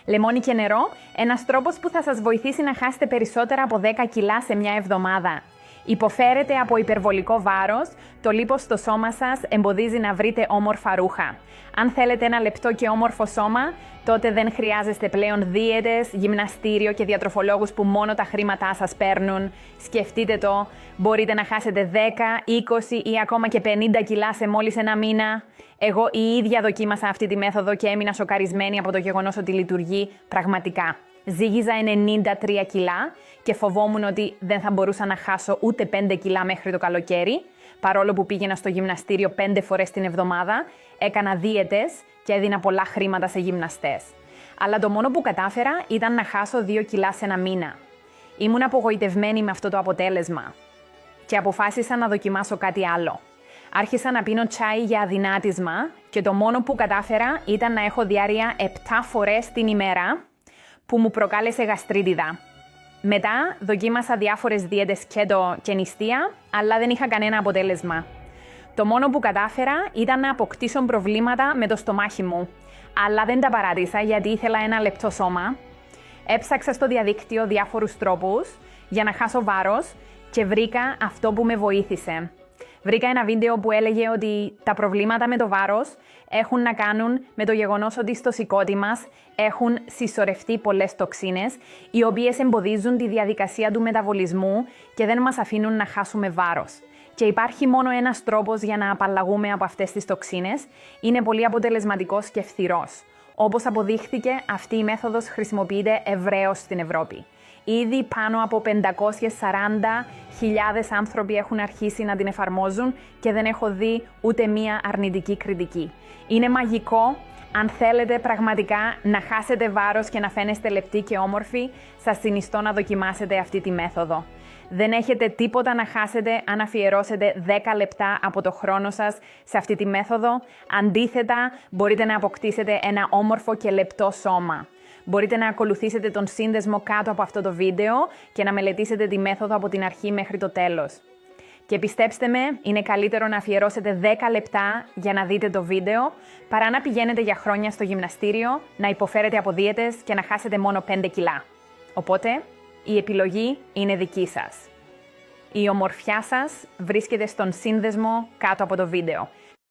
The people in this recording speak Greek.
Λεμόνι και νερό, ένας τρόπος που θα σας βοηθήσει να χάσετε περισσότερα από 10 κιλά σε μια εβδομάδα. Υποφέρετε από υπερβολικό βάρος, το λίπος στο σώμα σας εμποδίζει να βρείτε όμορφα ρούχα. Αν θέλετε ένα λεπτό και όμορφο σώμα, τότε δεν χρειάζεστε πλέον δίαιτες, γυμναστήριο και διατροφολόγους που μόνο τα χρήματά σας παίρνουν. Σκεφτείτε το, μπορείτε να χάσετε 10, 20 ή ακόμα και 50 κιλά σε μόλις ένα μήνα. Εγώ η ίδια δοκίμασα αυτή τη μέθοδο και έμεινα σοκαρισμένη από το γεγονός ότι λειτουργεί πραγματικά. Ζύγιζα 93 κιλά και φοβόμουν ότι δεν θα μπορούσα να χάσω ούτε 5 κιλά μέχρι το καλοκαίρι. Παρόλο που πήγαινα στο γυμναστήριο 5 φορές την εβδομάδα, έκανα δίαιτες και έδινα πολλά χρήματα σε γυμναστές. Αλλά το μόνο που κατάφερα ήταν να χάσω 2 κιλά σε ένα μήνα. Ήμουν απογοητευμένη με αυτό το αποτέλεσμα και αποφάσισα να δοκιμάσω κάτι άλλο. Άρχισα να πίνω τσάι για αδυνάτισμα και το μόνο που κατάφερα ήταν να έχω διάρρεια 7 φορές την ημέρα, που μου προκάλεσε γαστρίτιδα. Μετά δοκίμασα διάφορες δίαιτες κέτο και νηστεία, αλλά δεν είχα κανένα αποτέλεσμα. Το μόνο που κατάφερα ήταν να αποκτήσω προβλήματα με το στομάχι μου, αλλά δεν τα παράτησα γιατί ήθελα ένα λεπτό σώμα. Έψαξα στο διαδίκτυο διάφορους τρόπους για να χάσω βάρος και βρήκα αυτό που με βοήθησε. Βρήκα ένα βίντεο που έλεγε ότι τα προβλήματα με το βάρος έχουν να κάνουν με το γεγονός ότι στο σηκώτη μας έχουν συσσωρευτεί πολλές τοξίνες, οι οποίες εμποδίζουν τη διαδικασία του μεταβολισμού και δεν μας αφήνουν να χάσουμε βάρος. Και υπάρχει μόνο ένας τρόπος για να απαλλαγούμε από αυτές τις τοξίνες, είναι πολύ αποτελεσματικός και φθηρός. Όπως αποδείχθηκε, αυτή η μέθοδος χρησιμοποιείται ευρέως στην Ευρώπη. Ήδη πάνω από 540.000 άνθρωποι έχουν αρχίσει να την εφαρμόζουν και δεν έχω δει ούτε μία αρνητική κριτική. Είναι μαγικό. Αν θέλετε πραγματικά να χάσετε βάρος και να φαίνεστε λεπτοί και όμορφοι, σας συνιστώ να δοκιμάσετε αυτή τη μέθοδο. Δεν έχετε τίποτα να χάσετε αν αφιερώσετε 10 λεπτά από το χρόνο σας σε αυτή τη μέθοδο. Αντίθετα, μπορείτε να αποκτήσετε ένα όμορφο και λεπτό σώμα. Μπορείτε να ακολουθήσετε τον σύνδεσμο κάτω από αυτό το βίντεο και να μελετήσετε τη μέθοδο από την αρχή μέχρι το τέλος. Και πιστέψτε με, είναι καλύτερο να αφιερώσετε 10 λεπτά για να δείτε το βίντεο, παρά να πηγαίνετε για χρόνια στο γυμναστήριο, να υποφέρετε από δίαιτες και να χάσετε μόνο 5 κιλά. Οπότε, η επιλογή είναι δική σας. Η ομορφιά σας βρίσκεται στον σύνδεσμο κάτω από το βίντεο.